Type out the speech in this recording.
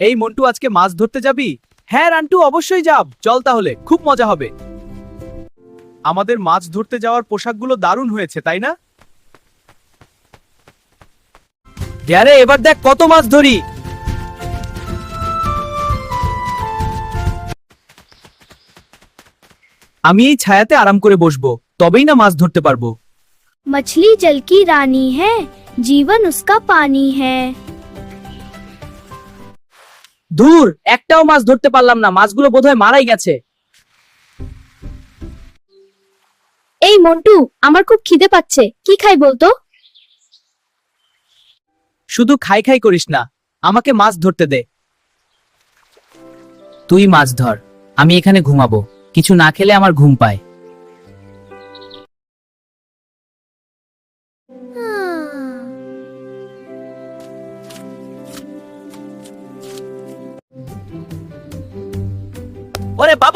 এই মন্টু, আজকে মাছ ধরতে যাবি? হ্যাঁ রান্টু, অবশ্যই যাব। চল তাহলে, খুব মজা হবে। আমাদের মাছ ধরতে যাওয়ার পোশাকগুলো দারুণ হয়েছে, তাই না? আরে এবার দেখ কত মাছ ধরি। আমি এই ছায়াতে আরাম করে বসবো, তবেই না মাছ ধরতে পারবো। मछली जल की रानी है, जीवन उसका पानी है। দূর, একটাও মাছ ধরতে পারলাম না, মাছগুলো বোধহয় মারাই গেছে। এই মন্টু, আমার খুব খিদে পাচ্ছে, কি খাই বলতো? শুধু খাই খাই করিস না, আমাকে মাছ ধরতে দে। তুই মাছ ধর, আমি এখানে ঘুমাবো। কিছু না খেলে আমার ঘুম পায়। ওরে বাপ